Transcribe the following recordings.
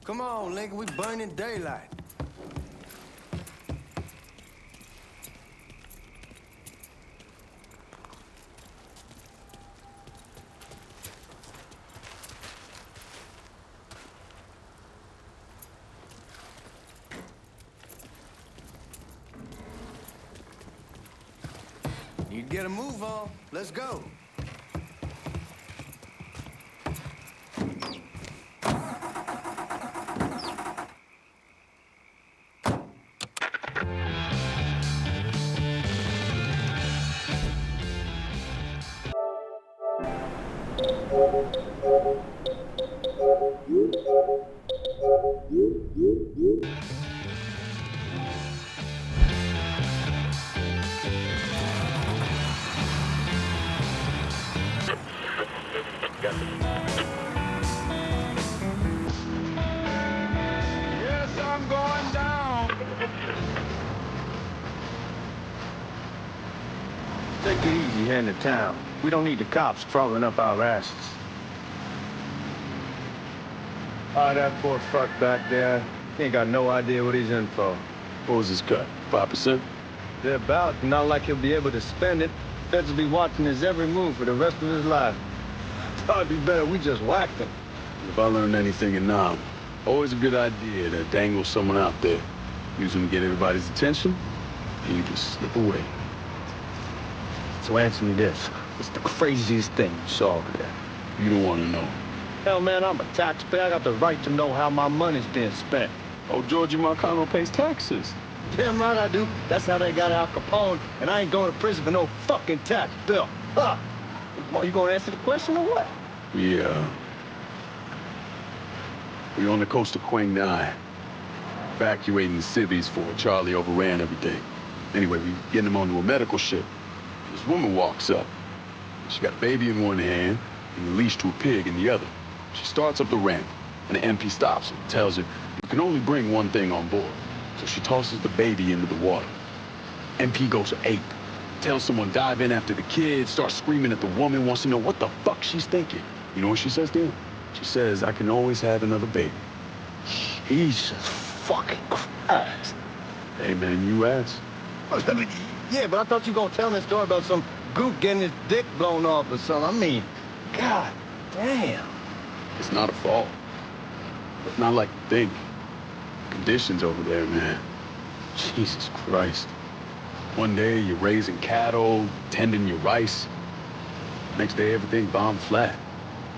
Come on, nigga, we burning daylight. You get a move on. Let's go. Yes, I'm going down. Take it easy here in the town. We don't need the cops crawling up our asses. That poor fuck back there. He ain't got no idea what he's in for. What was his cut? 5%? They're about, not like he'll be able to spend it. Feds will be watching his every move for the rest of his life. Thought it'd be better we just whacked him. If I learned anything in Nam, always a good idea to dangle someone out there. Use them to get everybody's attention, and you just slip away. So answer me this. What's the craziest thing you saw over there? You don't want to know. Hell, man, I'm a taxpayer. I got the right to know how my money's being spent. Oh, Georgie Marcano pays taxes. Damn right I do. That's how they got Al Capone, and I ain't going to prison for no fucking tax bill. Huh? Well, you gonna answer the question or what? Yeah. We're on the coast of Quang Nai, evacuating civvies for Charlie overran everything. Anyway, we getting him onto a medical ship. This woman walks up. She got a baby in one hand and a leash to a pig in the other. She starts up the ramp, and the MP stops her and tells her, you can only bring one thing on board. So she tosses the baby into the water. MP goes ape. Tells someone dive in after the kid, starts screaming at the woman, wants to know what the fuck she's thinking. You know what she says to him? She says, I can always have another baby. Jesus fucking Christ. Hey, man, you asked. Yeah, but I thought you were gonna tell me a story about some gook getting his dick blown off or something. I mean, God damn. It's not a fault. But not like you think. Conditions over there, man. Jesus Christ. One day you're raising cattle, tending your rice. Next day everything bombed flat.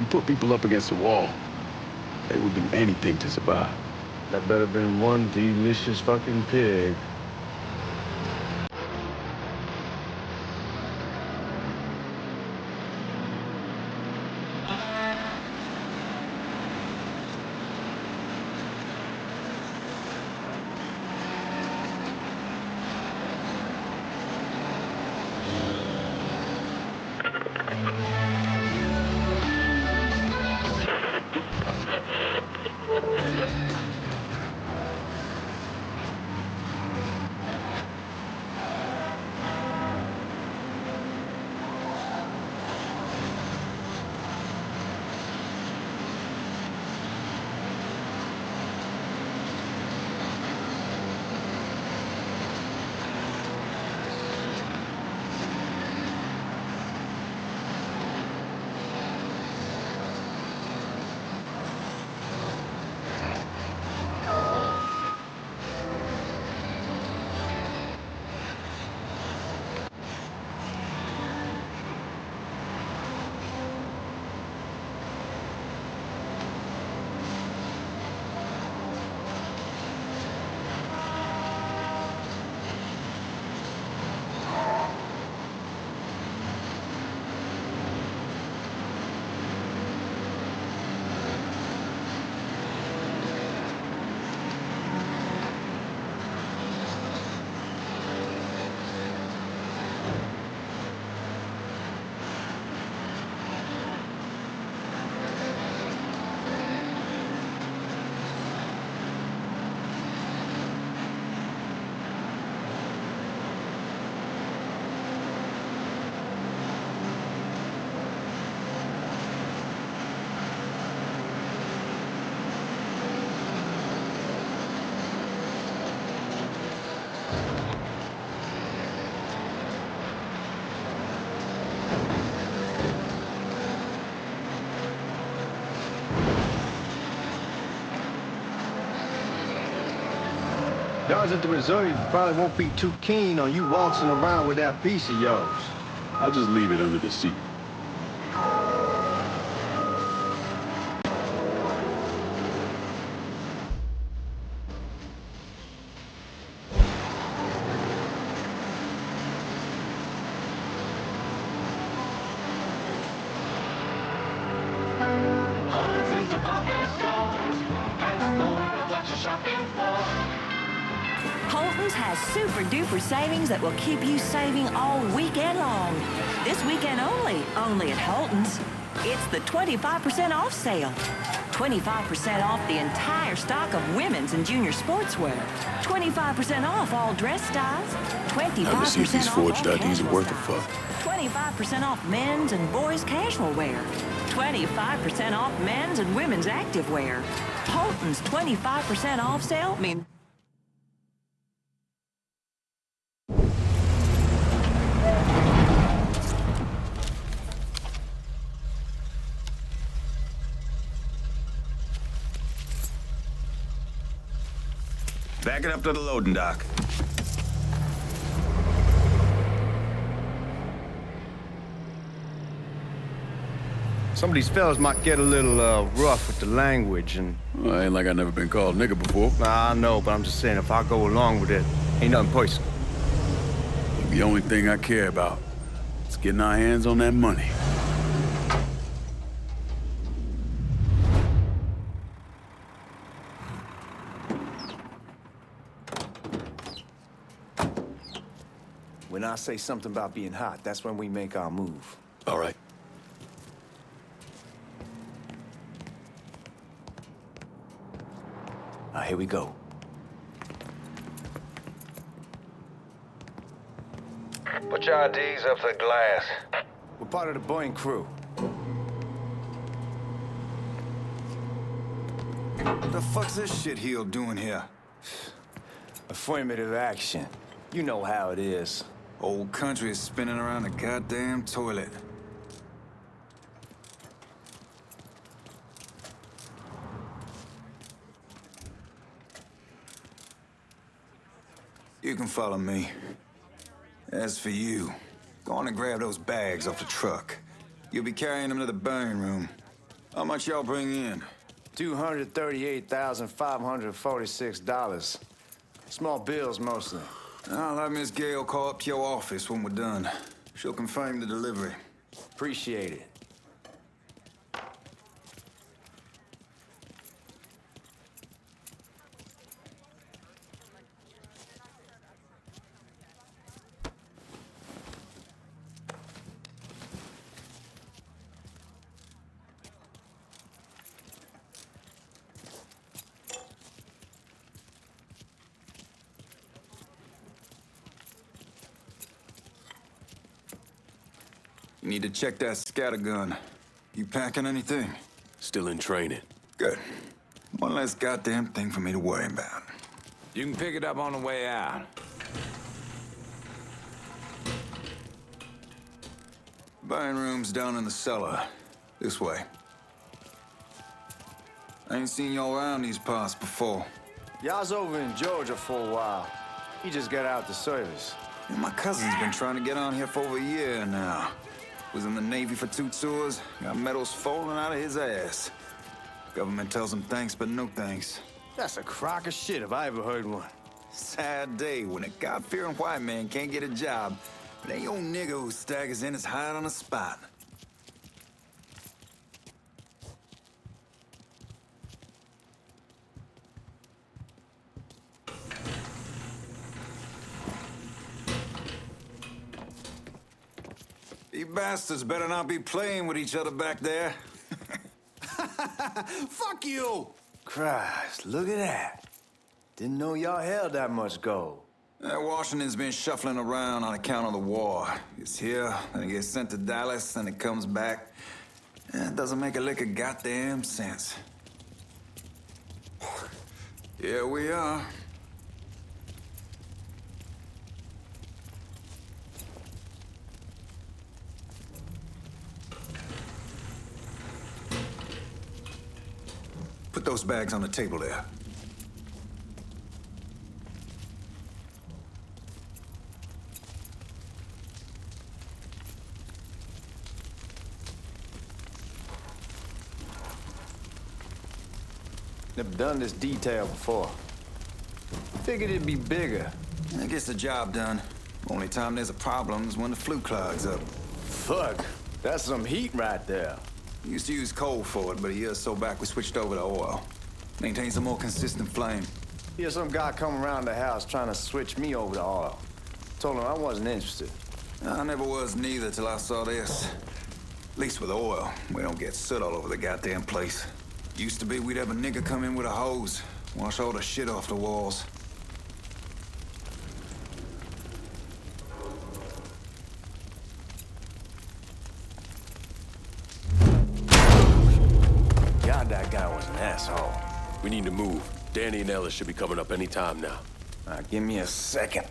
You put people up against the wall. They will do anything to survive. That better been one delicious fucking pig. Y'all's at the Missouri probably won't be too keen on you waltzing around with that piece of yours. I'll just leave it under the seat. Holton's has super duper savings that will keep you saving all weekend long. This weekend only at Holton's. It's the 25% off sale. 25% off the entire stock of women's and junior sportswear. 25% off all dress styles. 25% Now, to see if these off forged all IDs are casual worth a styles. fuck. 25% off men's and boys' casual wear. 25% off men's and women's active wear. Holton's 25% off sale means... Back it up to the loading dock. Some of these fellas might get a little rough with the language, and Well, ain't like I never been called nigga before. I know, but I'm just saying if I go along with it, ain't nothing personal. The only thing I care about is getting our hands on that money. When I say something about being hot, that's when we make our move. All right. Now, here we go. Put your IDs up to the glass. We're part of the Boeing crew. What the fuck's this shitheel doing here? Affirmative action. You know how it is. Old country is spinning around the goddamn toilet. You can follow me. As for you, go on and grab those bags off the truck. You'll be carrying them to the burn room. How much y'all bring in? $238,546. Small bills, mostly. I'll have Miss Gale call up to your office when we're done. She'll confirm the delivery. Appreciate it. You need to check that scattergun. You packing anything? Still in training. Good. One less goddamn thing for me to worry about. You can pick it up on the way out. Burn room's down in the cellar. This way. I ain't seen y'all around these parts before. Y'all's over in Georgia for a while. He just got out the service. And my cousin's been trying to get on here for over a year now. Was in the Navy for 2 tours, got medals falling out of his ass. Government tells him thanks, but no thanks. That's a crock of shit if I ever heard one. Sad day when a God-fearing white man can't get a job, but ain't old nigga who staggers in is hired on the spot. You bastards better not be playing with each other back there. Fuck you! Christ, look at that. Didn't know y'all held that much gold. Washington's been shuffling around on account of the war. It's here, then it gets sent to Dallas, then it comes back. It doesn't make a lick of goddamn sense. Here we are. Put those bags on the table there. Never done this detail before. Figured it'd be bigger. It gets the job done. Only time there's a problem is when the flue clogs up. Fuck, that's some heat right there. We used to use coal for it, but a year or so back we switched over to oil. Maintains a more consistent flame. Here's some guy come around the house trying to switch me over to oil. Told him I wasn't interested. I never was neither till I saw this. At least with oil, we don't get soot all over the goddamn place. Used to be we'd have a nigga come in with a hose, wash all the shit off the walls. God, that guy was an asshole. We need to move. Danny and Ellis should be coming up any time now. Give me a second.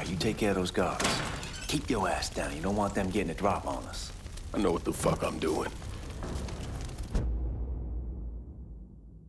You take care of those guards. Keep your ass down. You don't want them getting a drop on us. I know what the fuck I'm doing.